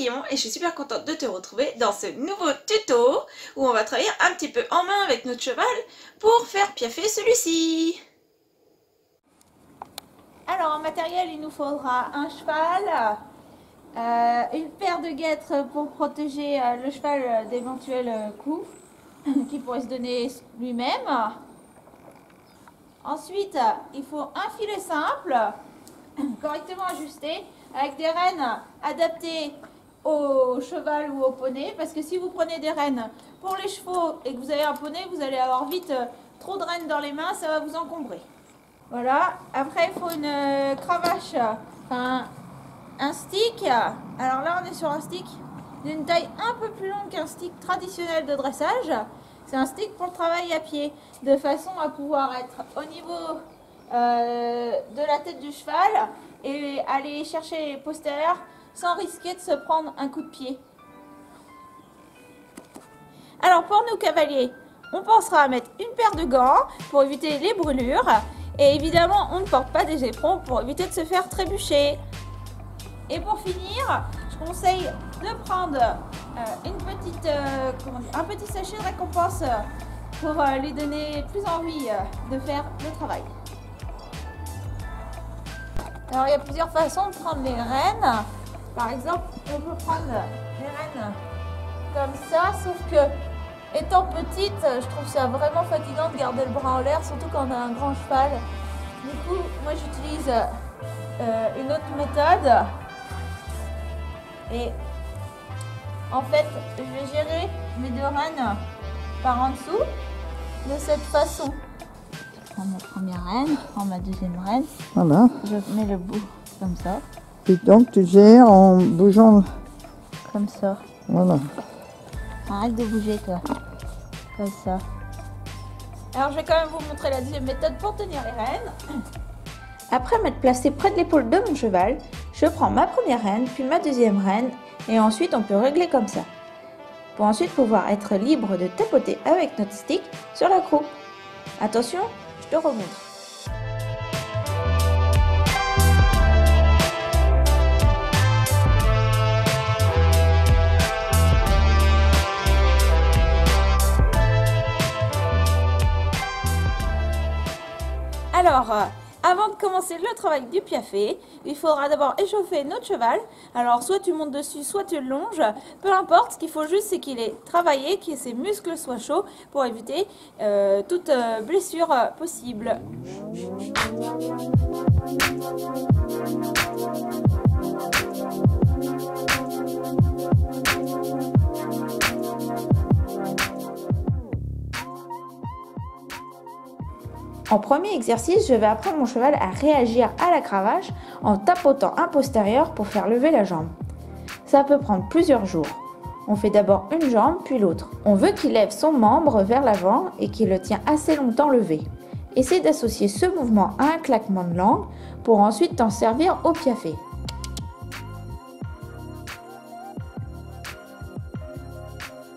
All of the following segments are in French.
Guillaume et je suis super contente de te retrouver dans ce nouveau tuto où on va travailler un petit peu en main avec notre cheval pour faire piaffer celui-ci. Alors en matériel, il nous faudra un cheval, une paire de guêtres pour protéger le cheval d'éventuels coups qu'il pourrait se donner lui-même. Ensuite, il faut un filet simple, correctement ajusté, avec des rênes adaptées au cheval ou au poney. Parce que si vous prenez des rênes pour les chevaux et que vous avez un poney, vous allez avoir vite trop de rênes dans les mains, ça va vous encombrer. Voilà, après il faut une cravache, enfin un stick. Alors là on est sur un stick d'une taille un peu plus longue qu'un stick traditionnel de dressage. C'est un stick pour le travail à pied, de façon à pouvoir être au niveau de la tête du cheval et aller chercher les postérieurs sans risquer de se prendre un coup de pied. Alors pour nous cavaliers, on pensera à mettre une paire de gants pour éviter les brûlures. Et évidemment, on ne porte pas des éperons pour éviter de se faire trébucher. Et pour finir, je conseille de prendre un petit sachet de récompense pour lui donner plus envie de faire le travail. Alors, il y a plusieurs façons de prendre les rênes. Par exemple, on peut prendre les rênes comme ça, sauf que étant petite, je trouve ça vraiment fatigant de garder le bras en l'air, surtout quand on a un grand cheval. Du coup, moi j'utilise une autre méthode. Et en fait, je vais gérer mes deux rênes par en dessous de cette façon. Je prends ma première rêne, je prends ma deuxième rêne. Voilà. Je mets le bout comme ça. Et donc tu gères en bougeant. Comme ça. Voilà. Arrête de bouger toi. Comme ça. Alors je vais quand même vous montrer la deuxième méthode pour tenir les rênes. Après m'être placée près de l'épaule de mon cheval, je prends ma première rêne, puis ma deuxième rêne, et ensuite on peut régler comme ça. Pour ensuite pouvoir être libre de tapoter avec notre stick sur la croupe. Attention, je te remontre. Alors, avant de commencer le travail du piaffer, il faudra d'abord échauffer notre cheval. Alors, soit tu montes dessus, soit tu le longes, peu importe. Ce qu'il faut juste, c'est qu'il ait travaillé, que ses muscles soient chauds pour éviter toute blessure possible. En premier exercice, je vais apprendre mon cheval à réagir à la cravache en tapotant un postérieur pour faire lever la jambe. Ça peut prendre plusieurs jours. On fait d'abord une jambe puis l'autre. On veut qu'il lève son membre vers l'avant et qu'il le tient assez longtemps levé. Essaie d'associer ce mouvement à un claquement de langue pour ensuite t'en servir au piaffer.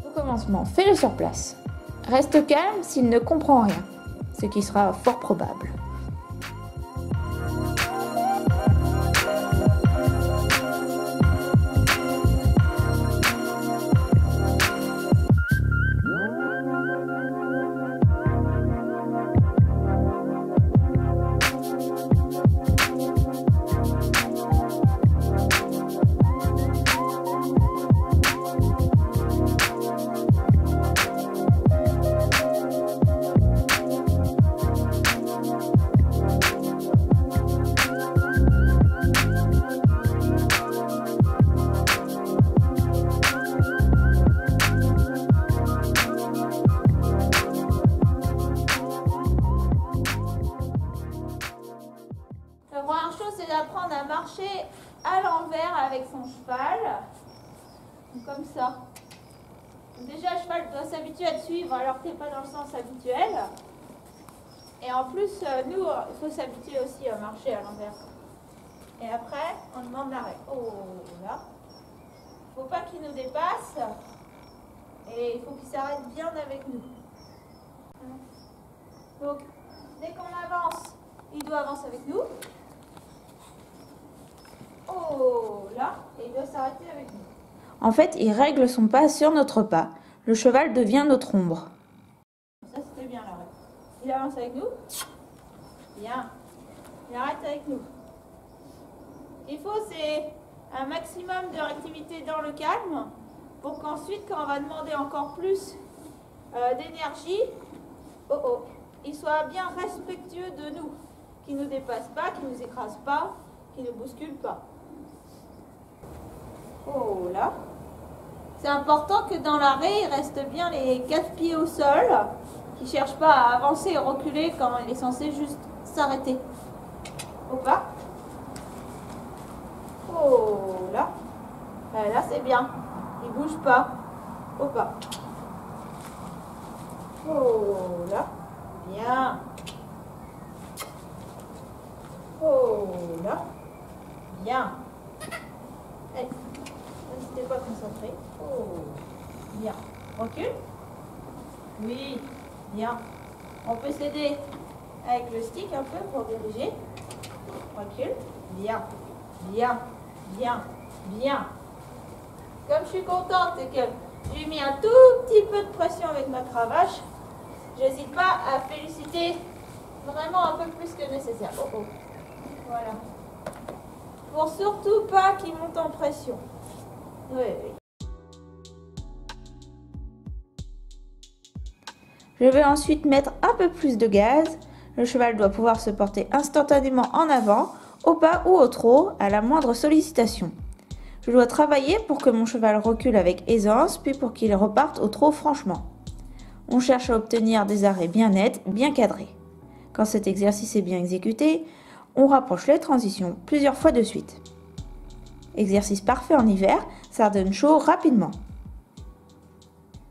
Au commencement, fais-le sur place. Reste calme s'il ne comprend rien, ce qui sera fort probable. La première chose, c'est d'apprendre à marcher à l'envers avec son cheval, comme ça. Déjà, le cheval doit s'habituer à te suivre alors que tu n'es pas dans le sens habituel. Et en plus, nous, il faut s'habituer aussi à marcher à l'envers. Et après, on demande l'arrêt. Oh là. Il ne faut pas qu'il nous dépasse. Et il faut qu'il s'arrête bien avec nous. Donc, dès qu'on avance, il doit avancer avec nous. Oh là, et il doit s'arrêter avec nous. En fait, il règle son pas sur notre pas. Le cheval devient notre ombre. Ça, c'était bien là. Il avance avec nous. Bien. Il arrête avec nous. Ce qu'il faut, c'est un maximum de réactivité dans le calme pour qu'ensuite, quand on va demander encore plus d'énergie, il soit bien respectueux de nous, qu'il ne nous dépasse pas, qu'il ne nous écrase pas, qu'il ne bouscule pas. Oh là. C'est important que dans l'arrêt, il reste bien les 4 pieds au sol, qu'il ne cherche pas à avancer et reculer quand il est censé juste s'arrêter. Au pas. Oh là. Là, c'est bien. Il ne bouge pas. Au pas. Oh là. Bien. Oh là. Bien. Allez. N'hésitez pas à concentrer. Oh. Bien. Recule. Oui. Bien. On peut s'aider avec le stick un peu pour diriger. Recule. Bien. Bien. Bien. Bien. Comme je suis contente et que j'ai mis un tout petit peu de pression avec ma cravache, j'hésite pas à féliciter vraiment un peu plus que nécessaire. Voilà. Pour surtout pas qu'il monte en pression. Oui. Je vais ensuite mettre un peu plus de gaz. Le cheval doit pouvoir se porter instantanément en avant, au pas ou au trot, à la moindre sollicitation. Je dois travailler pour que mon cheval recule avec aisance, puis pour qu'il reparte au trot franchement. On cherche à obtenir des arrêts bien nets, bien cadrés. Quand cet exercice est bien exécuté, on rapproche les transitions plusieurs fois de suite. Exercice parfait en hiver, ça donne chaud rapidement.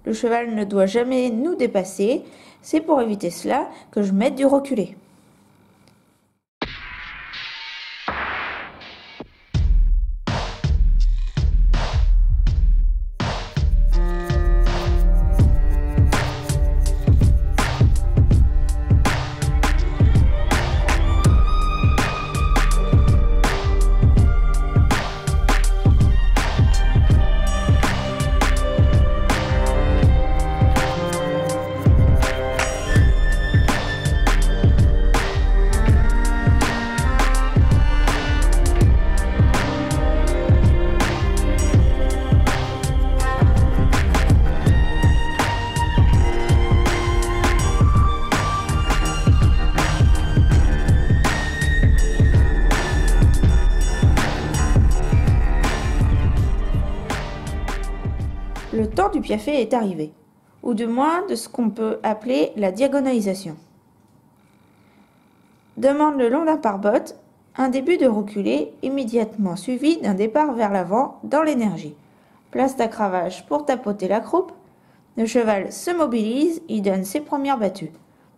Le cheval ne doit jamais nous dépasser, c'est pour éviter cela que je mette du reculé. Le temps du piaffe est arrivé, ou du moins de ce qu'on peut appeler la diagonalisation. Demande le long d'un pare-botte un début de reculé immédiatement suivi d'un départ vers l'avant dans l'énergie. Place ta cravache pour tapoter la croupe. Le cheval se mobilise, il donne ses premières battues.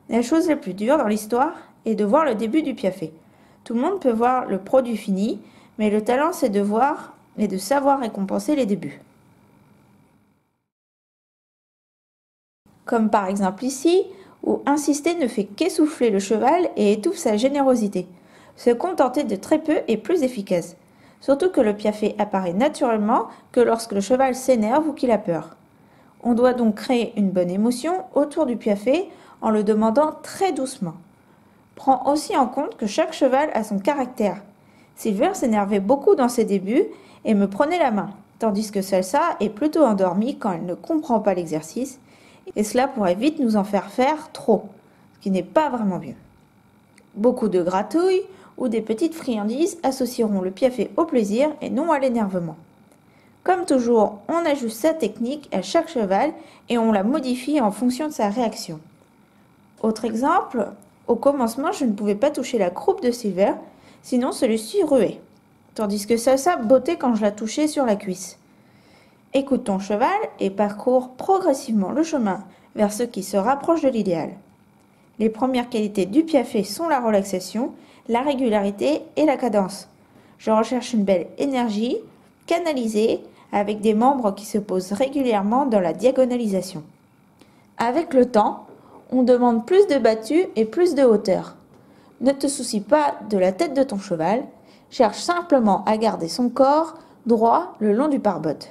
La chose la plus dure dans l'histoire est de voir le début du piaffe. Tout le monde peut voir le produit fini, mais le talent c'est de voir et de savoir récompenser les débuts. Comme par exemple ici, où insister ne fait qu'essouffler le cheval et étouffe sa générosité. Se contenter de très peu est plus efficace, surtout que le piaffe apparaît naturellement que lorsque le cheval s'énerve ou qu'il a peur. On doit donc créer une bonne émotion autour du piaffe en le demandant très doucement. Prends aussi en compte que chaque cheval a son caractère. Silver s'énervait beaucoup dans ses débuts et me prenait la main, tandis que Salsa est plutôt endormie quand elle ne comprend pas l'exercice, et cela pourrait vite nous en faire trop, ce qui n'est pas vraiment mieux. Beaucoup de gratouilles ou des petites friandises associeront le piaffe au plaisir et non à l'énervement. Comme toujours, on ajuste sa technique à chaque cheval et on la modifie en fonction de sa réaction. Autre exemple, au commencement, je ne pouvais pas toucher la croupe de Silver, sinon celui-ci ruait, tandis que Salsa bottait quand je la touchais sur la cuisse. Écoute ton cheval et parcours progressivement le chemin vers ce qui se rapproche de l'idéal. Les premières qualités du piaffe sont la relaxation, la régularité et la cadence. Je recherche une belle énergie, canalisée, avec des membres qui se posent régulièrement dans la diagonalisation. Avec le temps, on demande plus de battues et plus de hauteur. Ne te soucie pas de la tête de ton cheval, cherche simplement à garder son corps droit le long du pare-botte.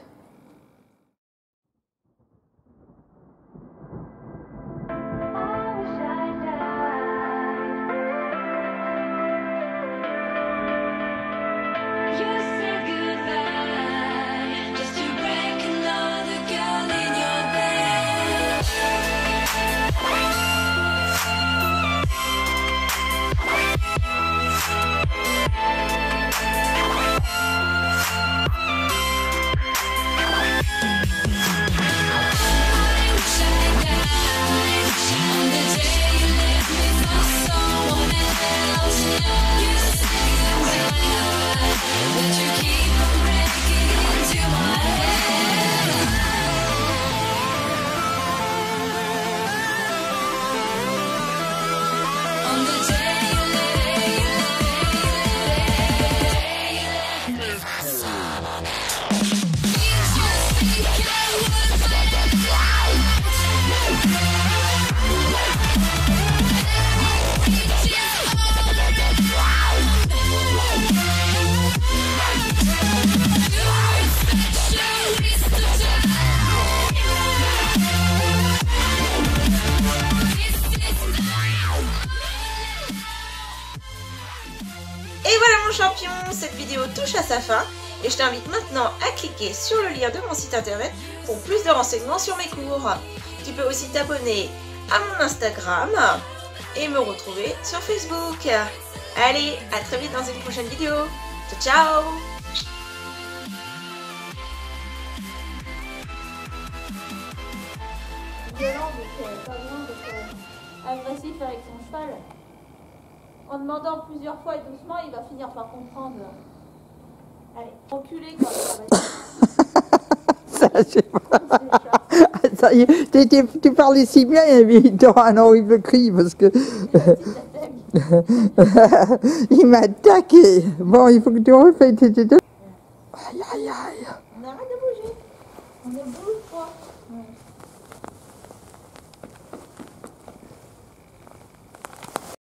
champion, cette vidéo touche à sa fin et je t'invite maintenant à cliquer sur le lien de mon site internet pour plus de renseignements sur mes cours. Tu peux aussi t'abonner à mon Instagram et me retrouver sur Facebook. Allez, à très vite dans une prochaine vidéo. Ciao, ciao! Violent, donc pas loin d'être agressif avec son cheval. En demandant plusieurs fois et doucement, il va finir par comprendre. Allez, enculé quand il va. Ça, je sais pas. Ça y est, tu parlais si bien, il t'aura un horrible cri parce que il m'a attaqué. Bon, il faut que tu refaites tes deux. Aïe, aïe, aïe.